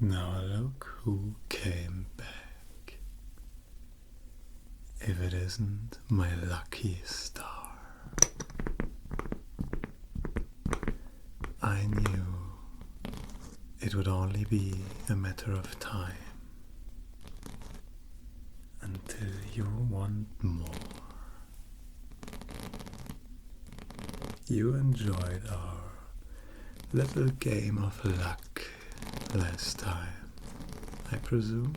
Now look who came back. If it isn't my lucky star. I knew it would only be a matter of time until you want more. You enjoyed our little game of luck last time, I presume?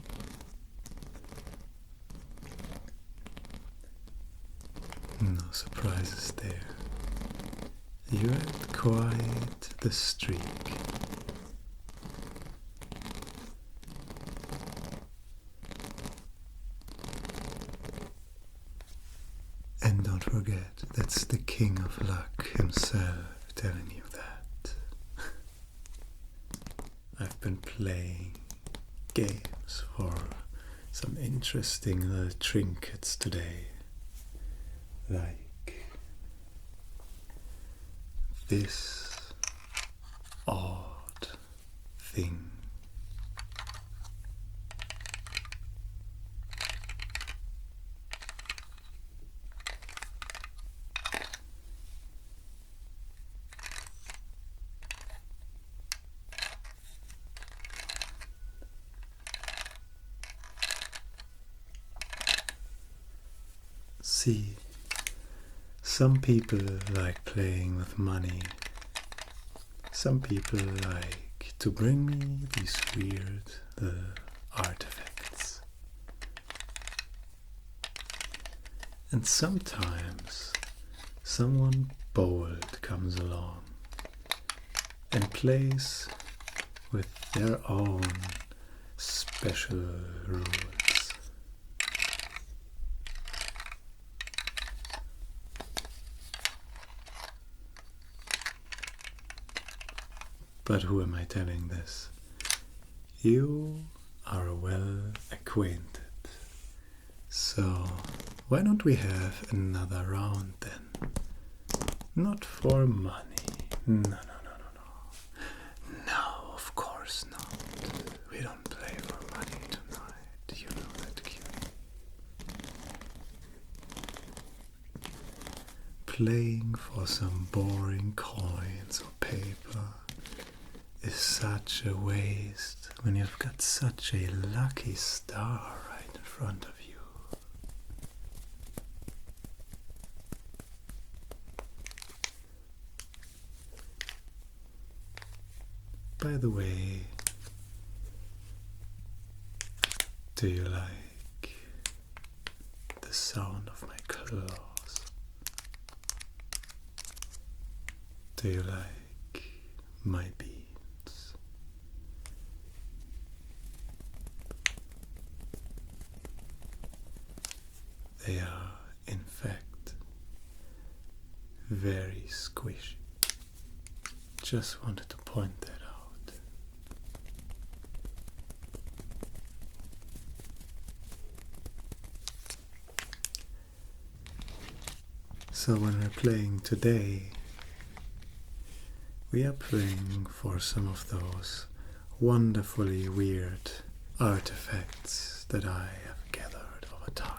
No surprises there. You had quite the streak. And don't forget, that's the king of luck himself telling you that. I've been playing games for some interesting little trinkets today. Like this odd thing. See, some people like playing with money. Some people like to bring me these weird little artifacts. And sometimes someone bold comes along and plays with their own special rules. But who am I telling this? You are well acquainted. So why don't we have another round then? Not for money. No. No, of course not. We don't play for money tonight. You know that, cutie. Playing for some boring coins or paper is such a waste when you've got such a lucky star right in front of you. By the way, do you like the sound of my claws? Do you like my beats? They are, in fact, very squishy. Just wanted to point that out. So when we're playing today, we are playing for some of those wonderfully weird artifacts that I have gathered over time.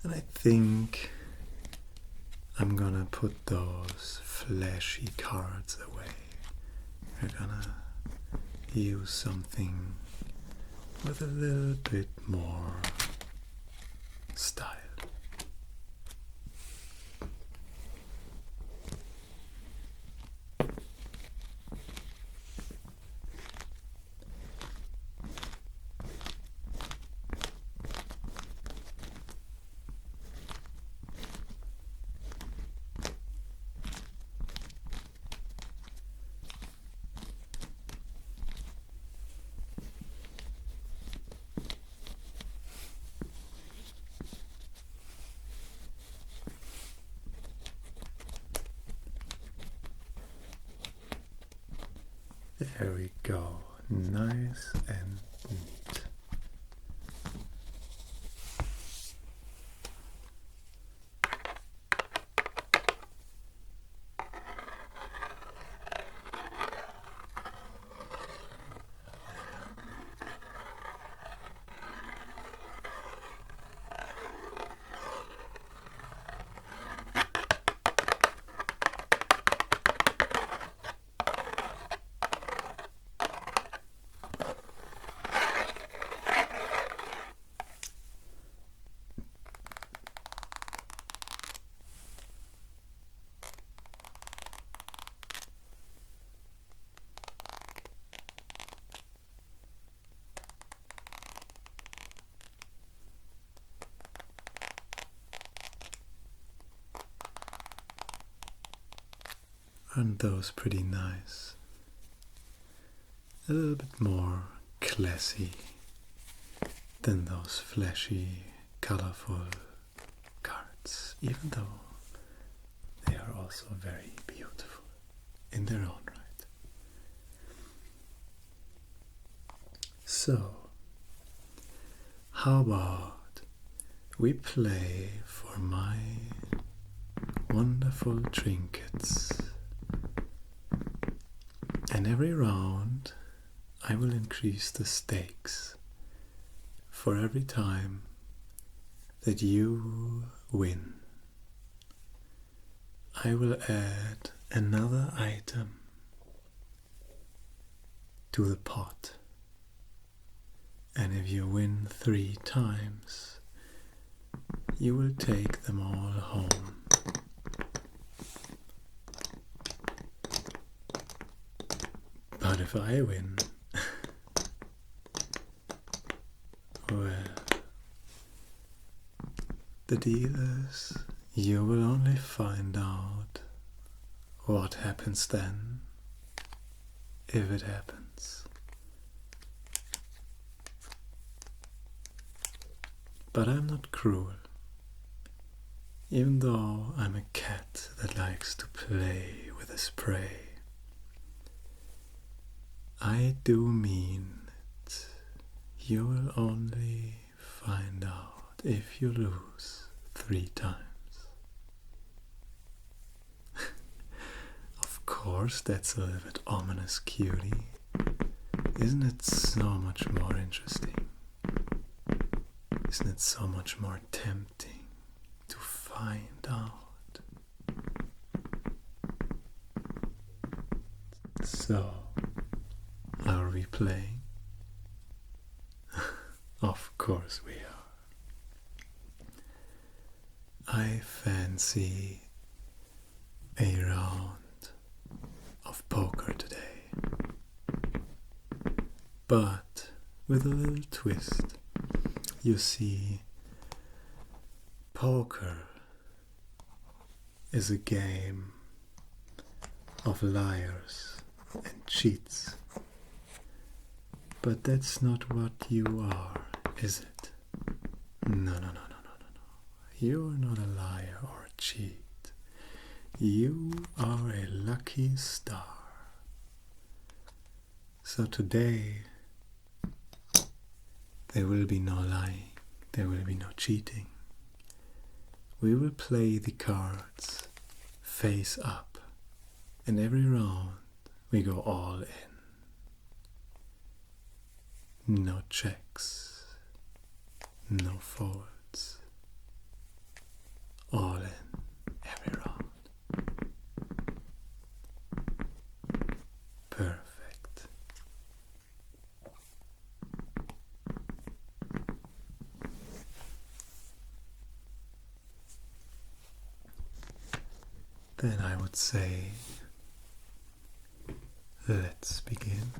And I think I'm gonna put those flashy cards away. We're gonna use something with a little bit more style. There we go, nice and neat. Aren't those pretty nice? A little bit more classy than those flashy, colorful cards, even though they are also very beautiful in their own right. So, how about we play for my wonderful trinkets, and every round I will increase the stakes for every time that you win. I will add another item to the pot, and if you win 3 times, you will take them all home. But if I win, well, the deal is you will only find out what happens then, if it happens. But I'm not cruel, even though I'm a cat that likes to play with his prey. I do mean it. You will only find out if you lose 3 times. Of course, that's a little bit ominous, cutie. Isn't it so much more interesting? Isn't it so much more tempting to find out? So, are we playing? Of course we are. I fancy a round of poker today, but with a little twist. You see, poker is a game of liars and cheats. But that's not what you are, is it? No. You're not a liar or a cheat. You are a lucky star. So today, there will be no lying, there will be no cheating. We will play the cards face up, and every round we go all in. No checks, no folds, all in every round. Perfect. Then I would say, let's begin.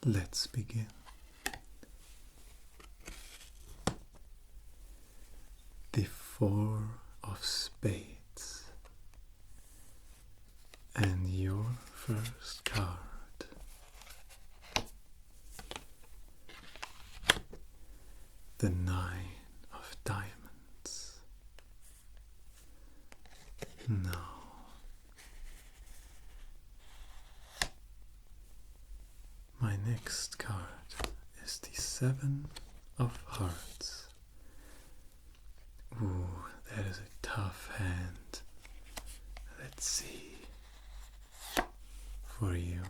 let's begin. The 4 of spades, and your first card. The 9 of diamonds. Now, my next card is the 7 of hearts. Ooh, that is a tough hand. Let's see. For you,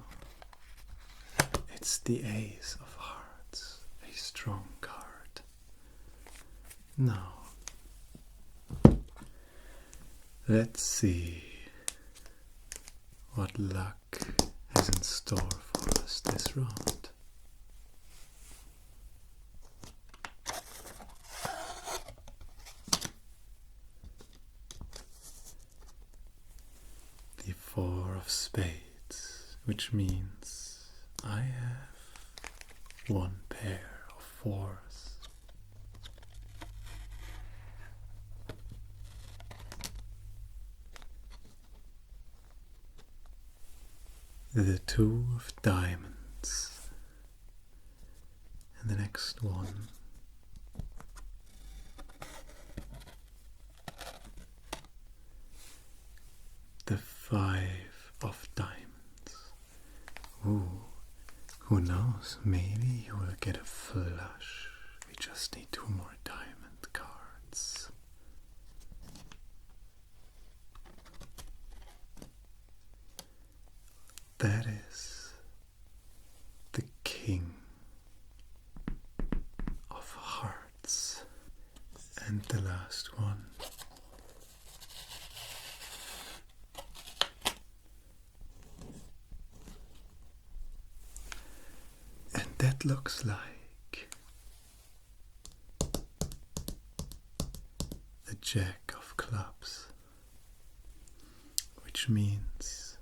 it's the Ace of Hearts, a strong card. Now, let's see what luck is in store for us this round. The 4 of spades, which means I have 1 pair of 4s. The 2 of diamonds, and the next one, the 5 of diamonds. Ooh, who knows, maybe you will get a flush. We just need 2 more diamond cards. That is the King of Hearts. And the last one, and that looks like the Jack of Clubs, which means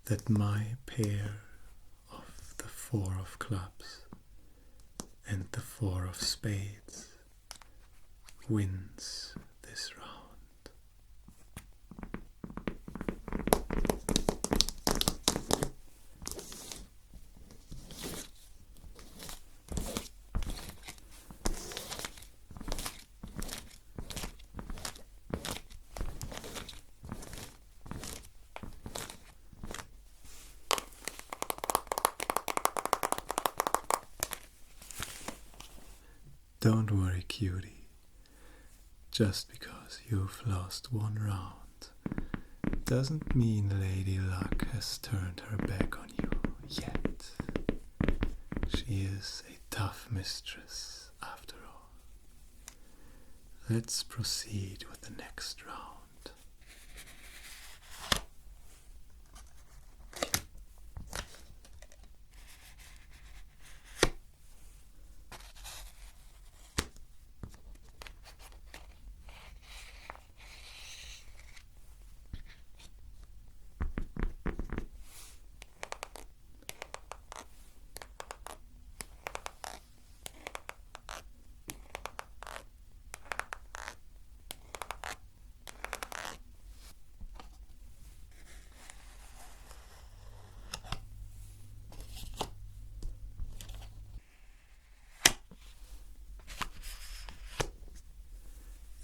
that my pair of the 4 of clubs and the 4 of spades wins this round. Don't worry, cutie. Just because you've lost 1 round doesn't mean Lady Luck has turned her back on you yet. She is a tough mistress after all. Let's proceed with the next round.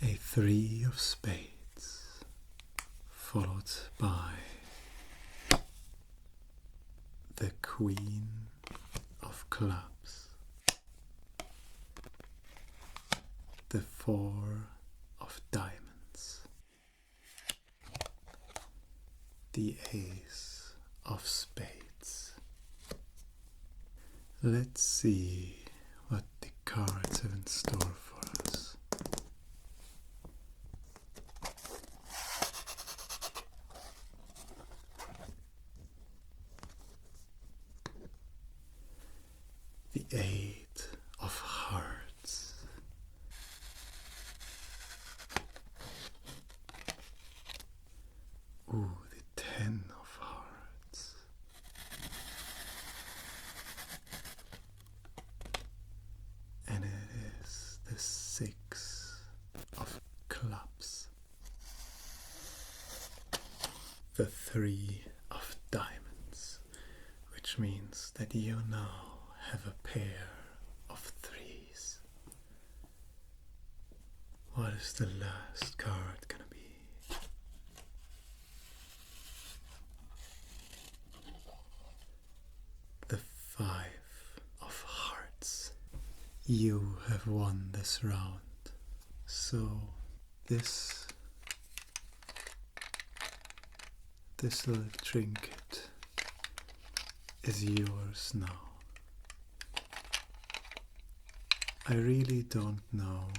A 3 of spades, followed by the Queen of Clubs, the 4 of diamonds, the Ace of spades. Let's see what the cards have in store for us. The 8 of hearts, ooh, the 10 of hearts, 3 of diamonds, which means that you now have a pair of 3s. What is the last card gonna be? The 5 of hearts. You have won this round. So this little trinket is yours now. I really don't know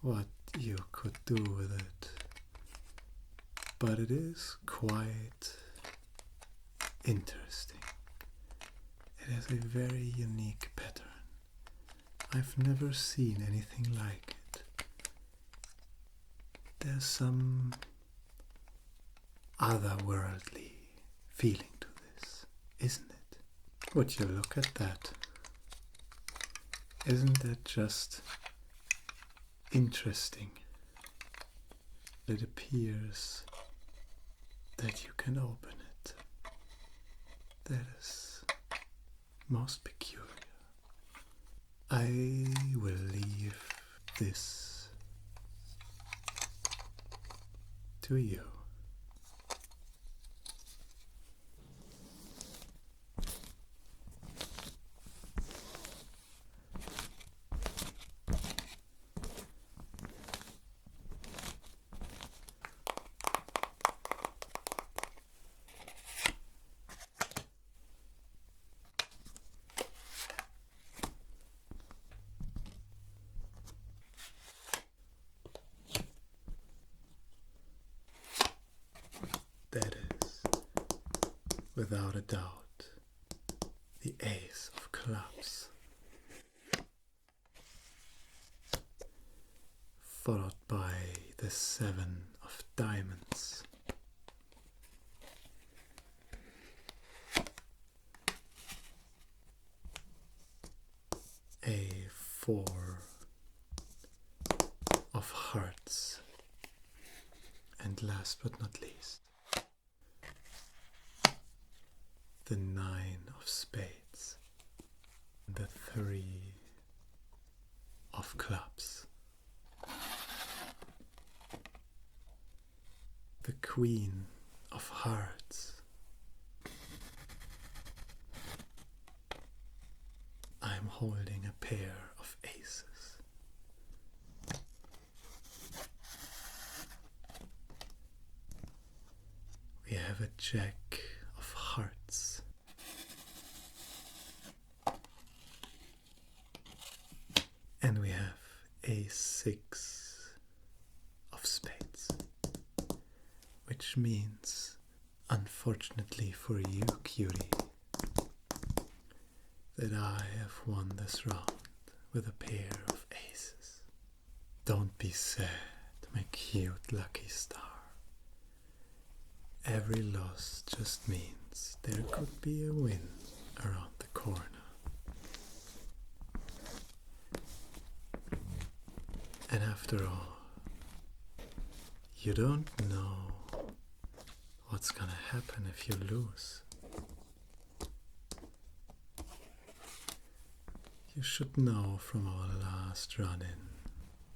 what you could do with it, but it is quite interesting. It has a very unique pattern. I've never seen anything like it. There's some otherworldly feeling to this, isn't it? Would you look at that? Isn't that just interesting? It appears that you can open it. That is most peculiar. I will leave this to you. That is, without a doubt, the Ace of Clubs, followed by the 7 of Diamonds, a 4 of Hearts, and last but not least, the 9 of Spades, the 3 of Clubs, the Queen of Hearts. I'm holding a pair of aces. We have a Jack of Hearts, and we have a 6 of Spades, which means, unfortunately for you, cutie, that I have won this round with a pair of aces. Don't be sad, my cute lucky star. Every loss just means there could be a win around the corner. And after all, you don't know what's gonna happen if you lose. You should know from our last run-in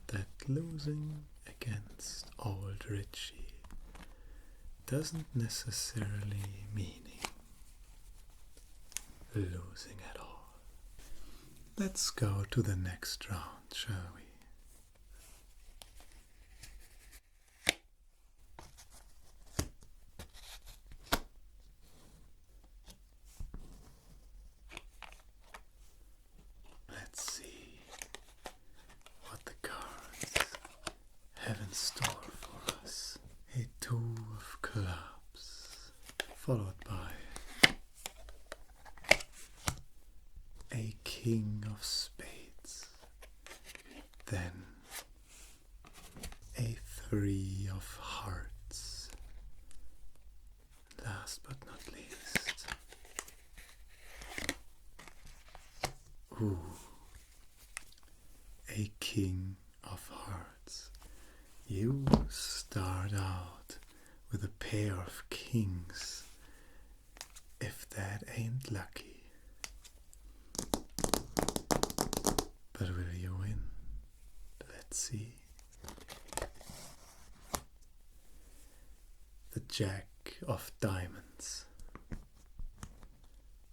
that losing against old Richie doesn't necessarily mean losing at all. Let's go to the next round, shall we? Let's see what the cards have in store for us. A 2 of Clubs, followed by a King of Spades, then a 3 of Hearts, last but not least, a King of Hearts. You start out with a pair pair of kings, if that ain't lucky. But will you win? Let's see. The Jack of Diamonds.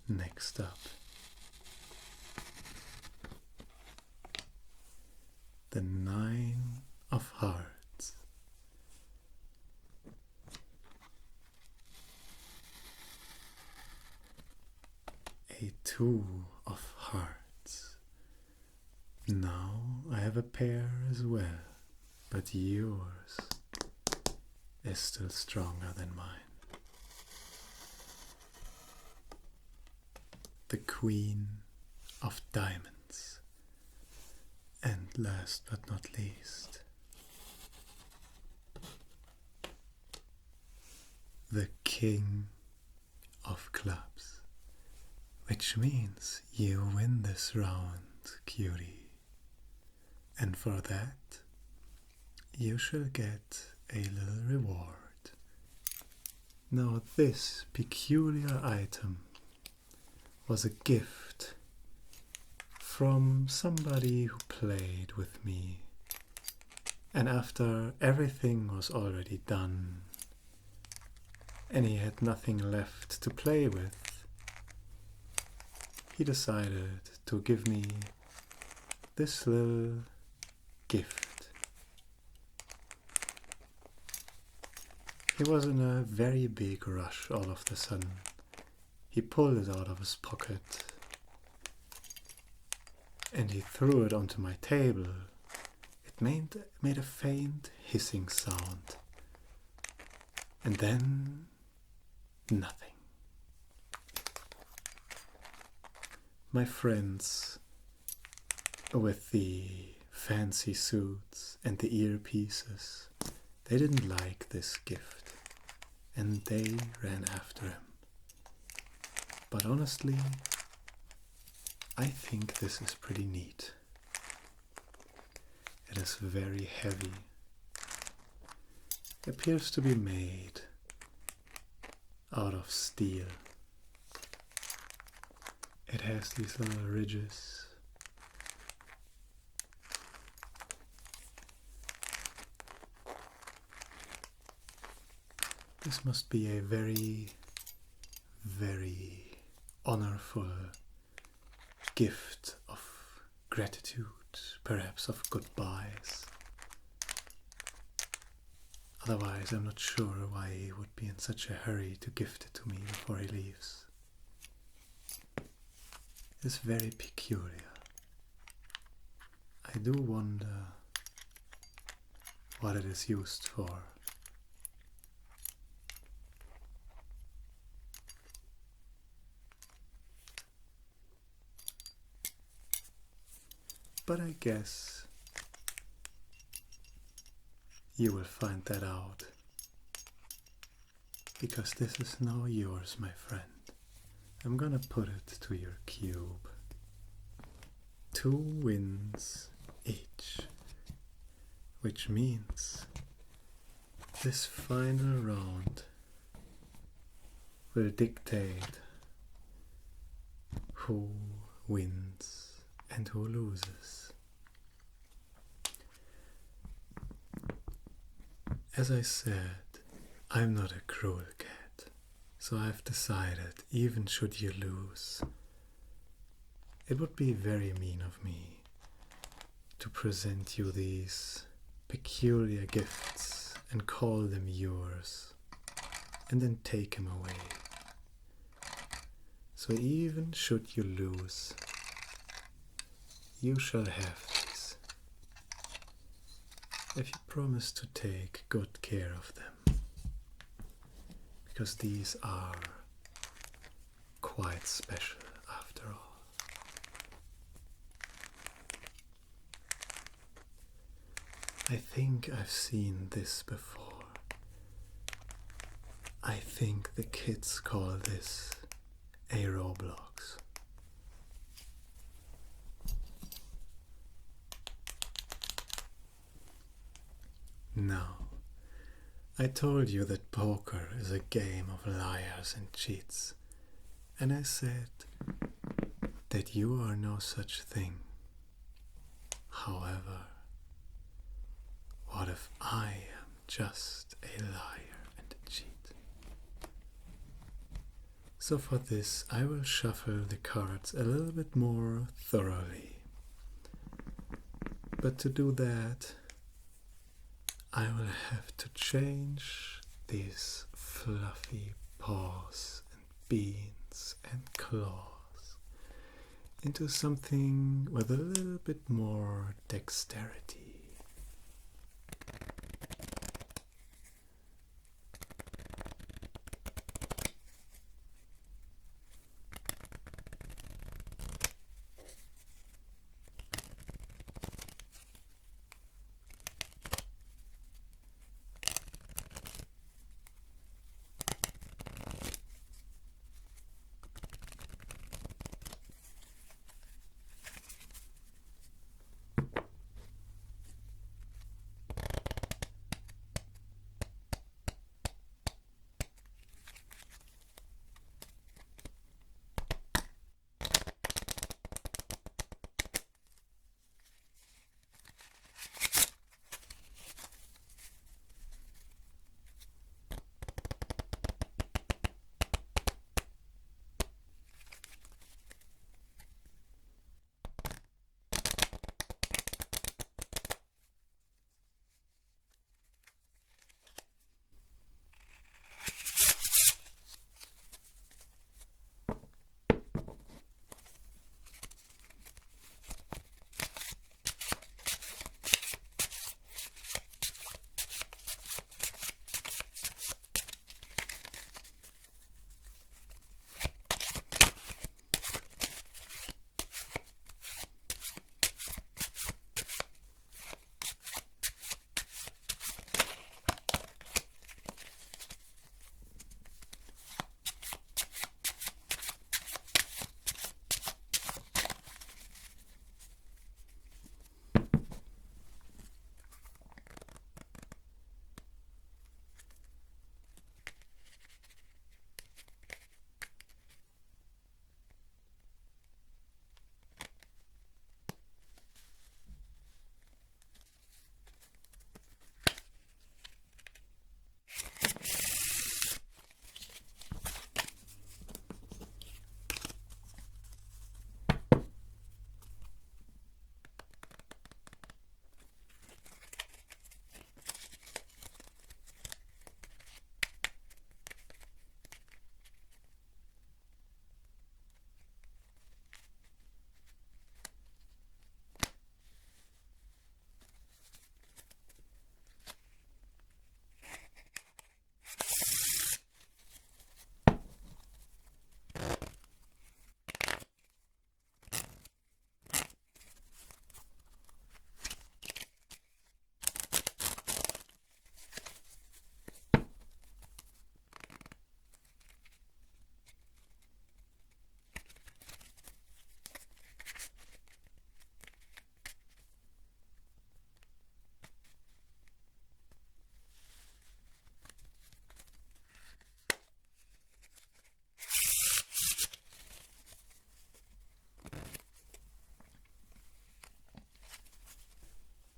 Next up, the Nine of Hearts. A Two of Hearts. Now I have a pair as well, but yours is still stronger than mine. The Queen of Diamonds. And last but not least, the King of Clubs. Which means you win this round, cutie. And for that, you shall get a little reward. Now this peculiar item was a gift from somebody who played with me, and after everything was already done and he had nothing left to play with, he decided to give me this little gift. He was in a very big rush all of a sudden. He pulled it out of his pocket and he threw it onto my table. It made a faint hissing sound, and then nothing. My friends with the fancy suits and the earpieces, they didn't like this gift and they ran after him. But honestly, I think this is pretty neat. It is very heavy. It appears to be made out of steel. It has these little ridges. This must be a very, very honorful gift of gratitude, perhaps of goodbyes. Otherwise, I'm not sure why he would be in such a hurry to gift it to me before he leaves. It's very peculiar. I do wonder what it is used for. But I guess you will find that out, because this is now yours, my friend. I'm gonna put it to your cube. 2 wins each, which means this final round will dictate who wins and who loses. As I said, I'm not a cruel cat, so I've decided, even should you lose, it would be very mean of me to present you these peculiar gifts and call them yours and then take them away. So even should you lose, you shall have these, if you promise to take good care of them, because these are quite special after all. I think I've seen this before. I think the kids call this a Roblox. Now, I told you that poker is a game of liars and cheats, and I said that you are no such thing. However, what if I am just a liar and a cheat? So for this I will shuffle the cards a little bit more thoroughly. But to do that, I will have to change these fluffy paws and beans and claws into something with a little bit more dexterity.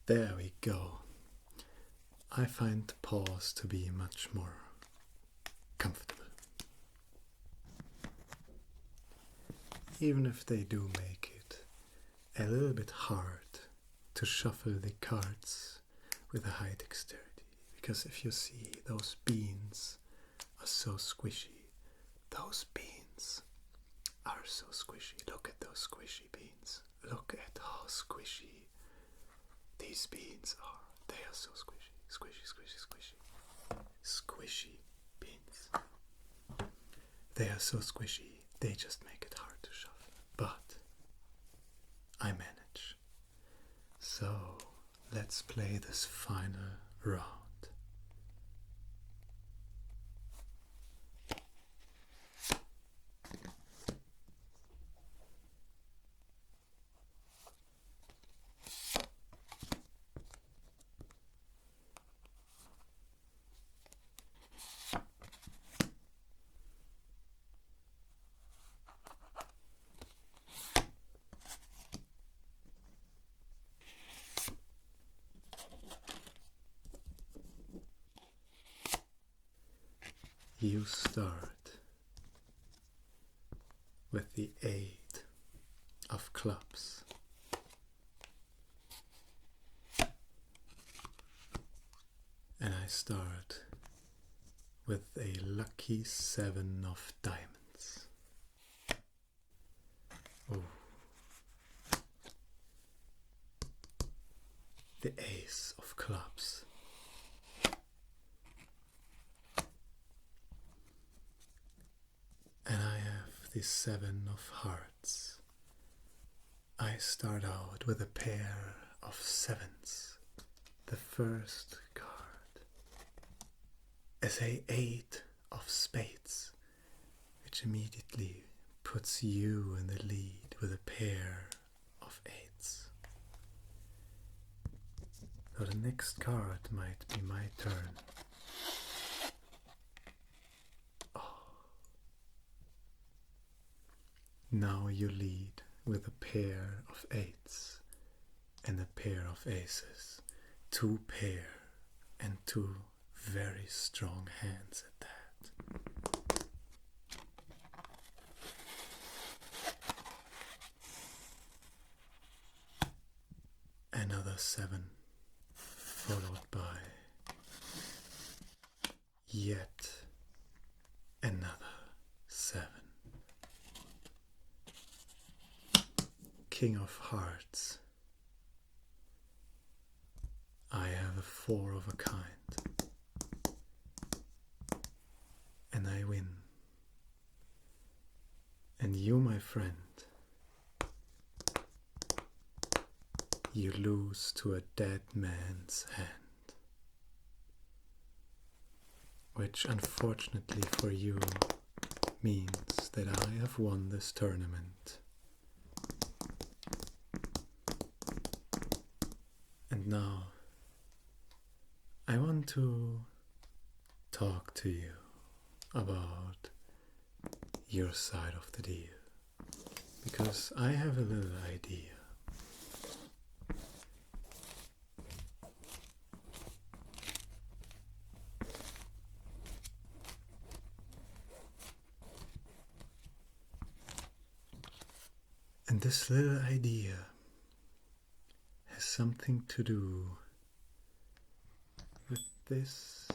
There we go. I find the paws to be much more comfortable. Even if they do make it a little bit hard to shuffle the cards with a high dexterity. Because if you see, those beans are so squishy. Those beans are so squishy. Look at those squishy beans. Look at how squishy these beans are. They are so squishy. Squishy, squishy, squishy. Squishy beans. They are so squishy, they just make it hard to shuffle. But I manage. So let's play this final round. you start with the 8 of clubs. And I start with a lucky 7 of diamonds. Oh. The ace of clubs. And I have the 7 of hearts. I start out with a pair of 7s. The first card is a 8 of spades, which immediately puts you in the lead with a pair of 8s. So the next card might be my turn. Oh. Now you lead with a pair of 8s and a pair of aces. 2 pair and 2 very strong hands at that. Another 7, followed by yet another 7. King of hearts. I have a 4 of a kind. And I win. And you, my friend, you lose to a dead man's hand. Which unfortunately for you means that I have won this tournament. And now I want to talk to you about your side of the deal, because I have a little idea. And this little idea has something to do with this